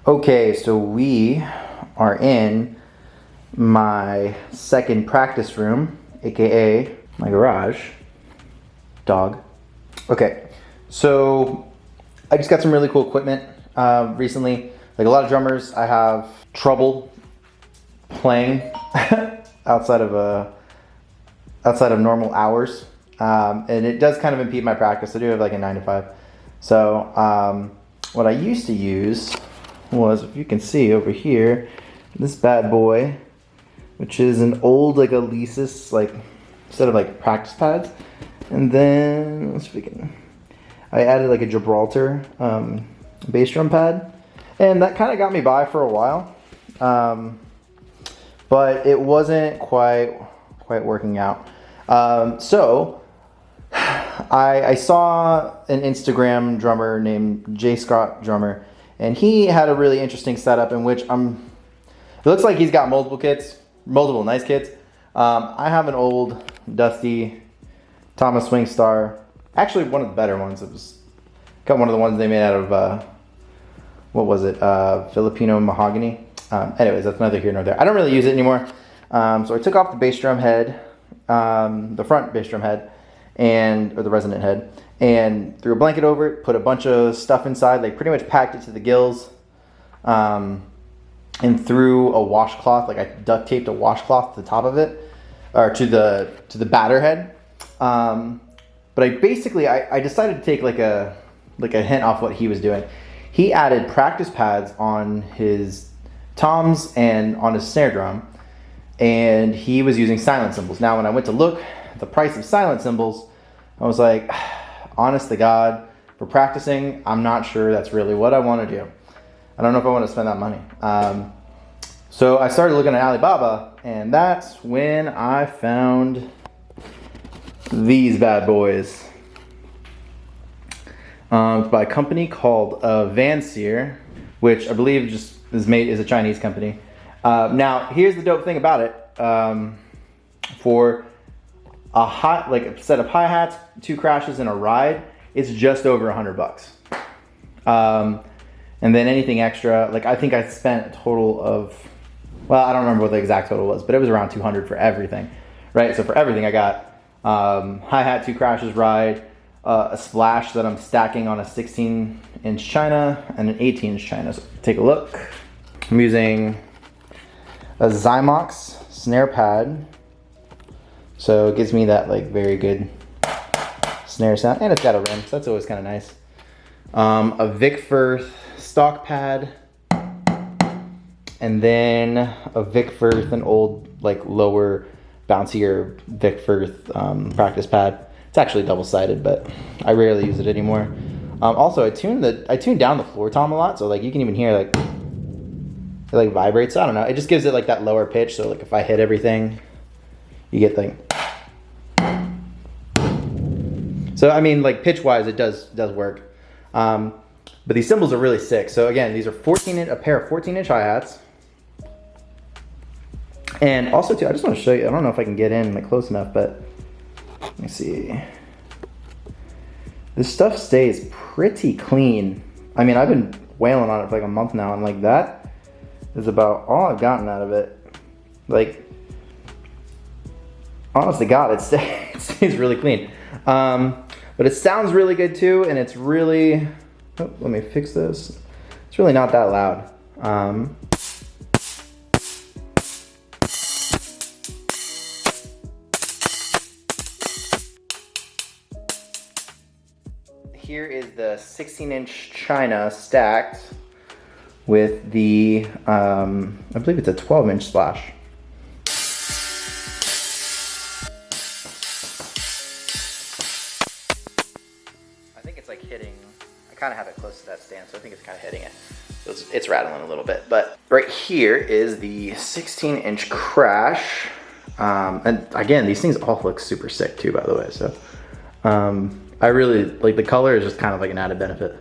Okay, so we are in my second practice room, aka my garage. Dog. Okay, so I just got some really cool equipment recently. Like a lot of drummers, I have trouble playing outside of normal hours, and it does kind of impede my practice. I do have like a 9 to 5. So what I used to use was, if you can see over here, this bad boy, which is an old like Alesis like set of like practice pads, and then let's see if we can. I added like a Gibraltar bass drum pad, and that kind of got me by for a while, but it wasn't quite working out. So I saw an Instagram drummer named J. Scott Drummer, and he had a really interesting setup in which it looks like he's got multiple nice kits. I have an old dusty Thomas Swingstar, actually one of the better ones. It was got one of the ones they made out of what was it, Filipino mahogany. Anyways, that's neither here nor there. I don't really use it anymore. So I took off the bass drum head, the front bass drum head, or the resonant head, and threw a blanket over it, put a bunch of stuff inside, like pretty much packed it to the gills, and threw a washcloth, like I duct taped a washcloth to the top of it, or to the batter head. But I basically decided to take like a hint off what he was doing. He added practice pads on his toms and on his snare drum, and he was using silent cymbals. Now, when I went to look at the price of silent cymbals, I was like, honest to God, for practicing, I'm not sure that's really what I want to do. I don't know if I want to spend that money. So I started looking at Alibaba, and that's when I found these bad boys. By a company called Vansir, which I believe just is a Chinese company. Now, here's the dope thing about it. For a set of hi-hats, 2 crashes, and a ride, it's just over $100. And then anything extra, like I think I spent a total of, well, I don't remember what the exact total was, but it was around $200 for everything, right? So for everything I got hi-hat, 2 crashes, ride, a splash that I'm stacking on a 16-inch China and an 18-inch China. So take a look. I'm using a Zymox snare pad, so it gives me that like very good snare sound, and it's got a rim, so that's always kind of nice. A Vic Firth stock pad, and then a Vic Firth, an old like lower bouncier Vic Firth practice pad. It's actually double-sided, but I rarely use it anymore. Also, I tuned down the floor tom a lot, so like you can even hear like it like vibrates. I don't know. It just gives it like that lower pitch. So like if I hit everything, you get like. So I mean, like pitch-wise, it does work. But these cymbals are really sick. So again, these are a pair of 14-inch hi-hats. And also too, I just want to show you. I don't know if I can get in like close enough, but. Let me see. This stuff stays pretty clean. I mean, I've been wailing on it for like a month now, and like that is about all I've gotten out of it. Like, honest to God, it stays really clean. But it sounds really good too, and it's really, oh, let me fix this. It's really not that loud. Here is the 16-inch China stacked with the, I believe it's a 12-inch splash. I think it's like hitting, I kind of have it close to that stand, so I think it's kind of hitting it. So it's rattling a little bit. But right here is the 16-inch crash. And again, these things all look super sick too, by the way. So I really like the color is just kind of like an added benefit.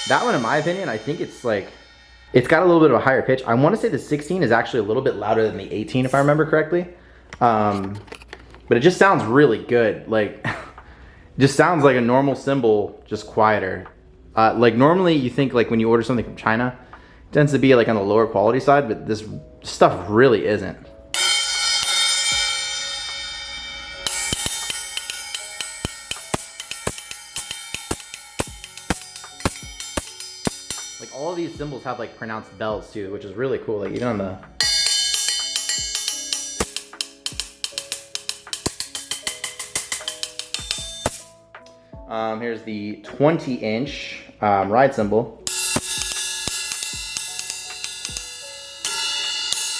That one, in my opinion, I think it's got a little bit of a higher pitch. I want to say the 16 is actually a little bit louder than the 18, if I remember correctly. But it just sounds really good. Like, just sounds like a normal cymbal, just quieter. Like normally you think like when you order something from China, it tends to be like on the lower quality side, but this stuff really isn't. Like all of these cymbals have like pronounced bells too, which is really cool. Like even on the here's the 20-inch ride cymbal.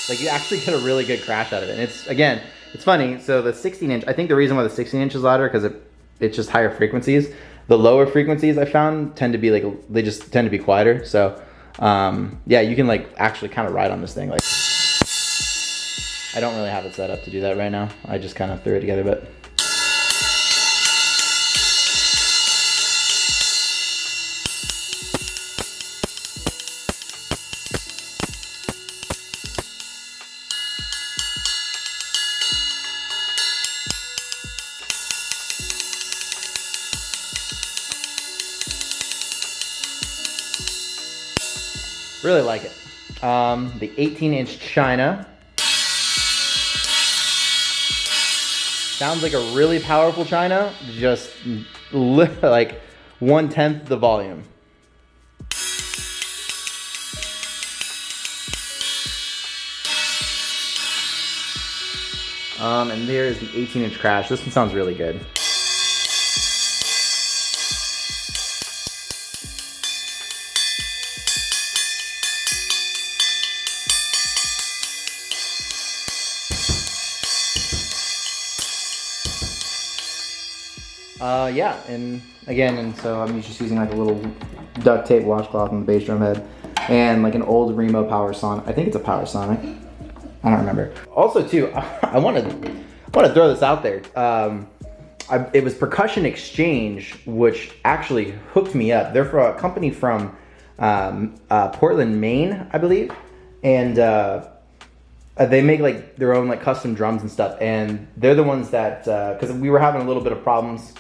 Like you actually get a really good crash out of it. And it's, again, it's funny. So the 16-inch, I think the reason why the 16-inch is louder because it's just higher frequencies. The lower frequencies I found tend to be like, they just tend to be quieter. So yeah, you can like actually kind of ride on this thing. Like I don't really have it set up to do that right now. I just kind of threw it together, but. Really like it. The 18-inch China. Sounds like a really powerful China, just like 1/10 the volume. And there is the 18-inch crash. This one sounds really good. Yeah, and again, and so I'm just using like a little duct tape washcloth on the bass drum head, and like an old Remo Power Sonic. I think it's a Power Sonic. I don't remember. Also, too, I want to throw this out there. It was Percussion Exchange, which actually hooked me up. They're for a company from Portland, Maine, I believe, and they make like their own like custom drums and stuff. And they're the ones that because we were having a little bit of problems.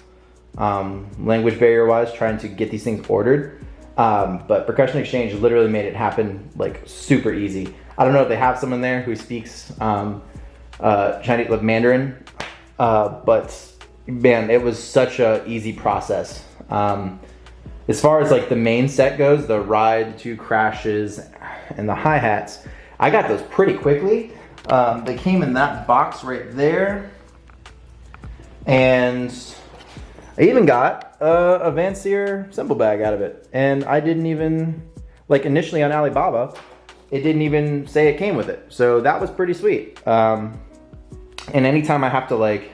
Language barrier wise, trying to get these things ordered. But Percussion Exchange literally made it happen like super easy. I don't know if they have someone there who speaks Chinese, like Mandarin, but man, it was such a easy process. As far as like the main set goes, the ride, 2 crashes, and the hi-hats, I got those pretty quickly. They came in that box right there, and I even got a Vansir cymbal bag out of it. And I didn't even, like initially on Alibaba, it didn't even say it came with it. So that was pretty sweet. And anytime I have to like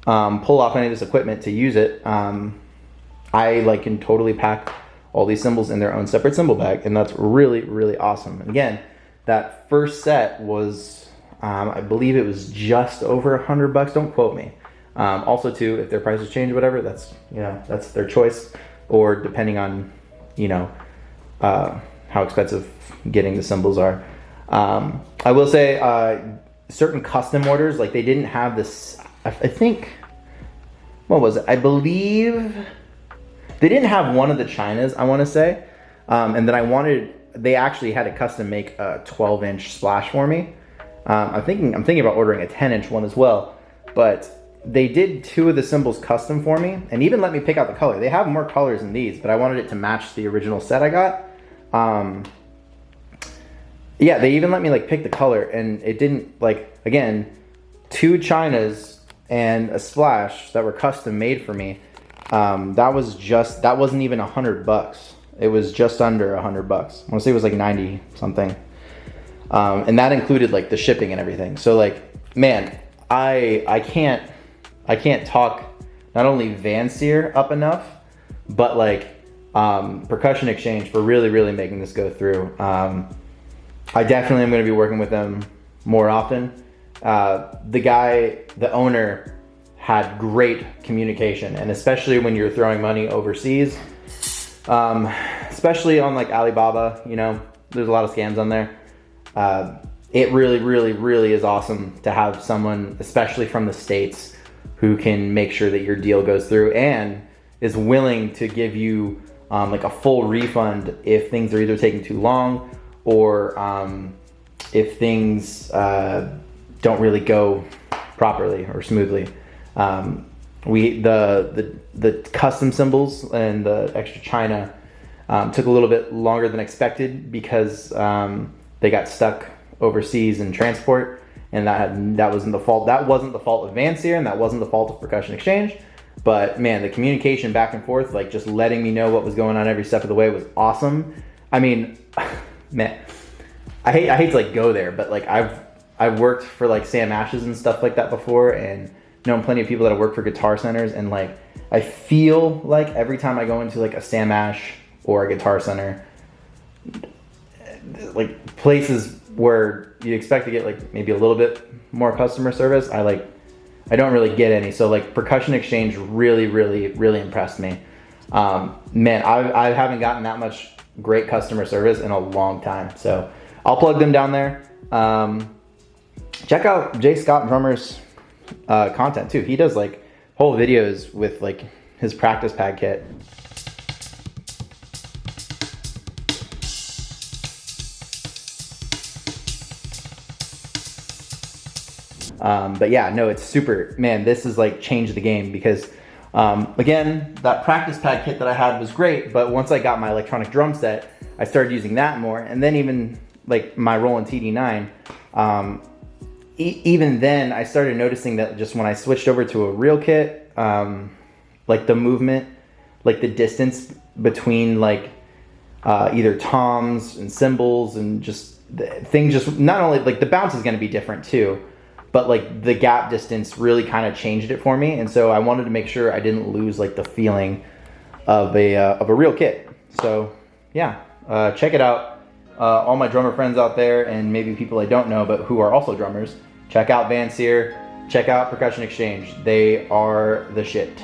pull off any of this equipment to use it, I like can totally pack all these cymbals in their own separate cymbal bag. And that's really, really awesome. And again, that first set was, I believe it was just over $100. Don't quote me. Also too, if their prices change or whatever, that's, you know, that's their choice, or depending on, you know, how expensive getting the cymbals are. I will say, certain custom orders, like they didn't have this, I think, what was it? I believe they didn't have one of the Chinas, I want to say. And then they actually had to custom make a 12-inch splash for me. I'm thinking about ordering a 10-inch one as well, but they did 2 of the cymbals custom for me, and even let me pick out the color. They have more colors than these, but I wanted it to match the original set I got. Yeah, they even let me like pick the color, and it didn't, like, again, 2 Chinas and a splash that were custom made for me. That wasn't even $100. It was just under $100. I want to say it was like 90 something. And that included like the shipping and everything. So like, man, I can't talk not only Vansir up enough, but like Percussion Exchange for really making this go through. I definitely am going to be working with them more often. The owner had great communication, and especially when you're throwing money overseas, especially on like Alibaba, you know, there's a lot of scams on there. It really is awesome to have someone, especially from the States, who can make sure that your deal goes through and is willing to give you like a full refund if things are either taking too long or if things don't really go properly or smoothly. The custom cymbals and the extra china took a little bit longer than expected because they got stuck overseas in transport, and that wasn't the fault. That wasn't the fault of Vansir, and that wasn't the fault of Percussion Exchange. But man, the communication back and forth, like just letting me know what was going on every step of the way, was awesome. I mean, man, I hate to like go there, but like I've worked for like Sam Ashes and stuff like that before, and known plenty of people that have worked for guitar centers, and like I feel like every time I go into like a Sam Ash or a guitar center, like places where you expect to get like maybe a little bit more customer service, I don't really get any. So like Percussion Exchange really impressed me. Man, I haven't gotten that much great customer service in a long time. So I'll plug them down there. Check out Jay Scott Drummer's content too. He does like whole videos with like his practice pad kit. But yeah, no, it's super, man, this is like changed the game because, again, that practice pad kit that I had was great, but once I got my electronic drum set, I started using that more. And then even like my Roland TD9, even then I started noticing that just when I switched over to a real kit, like the movement, like the distance between like, either toms and cymbals and just things, just not only like the bounce is going to be different too, but like the gap distance really kind of changed it for me. And so I wanted to make sure I didn't lose like the feeling of a real kit. So yeah, check it out. All my drummer friends out there, and maybe people I don't know, but who are also drummers, check out Vansir, check out Percussion Exchange. They are the shit.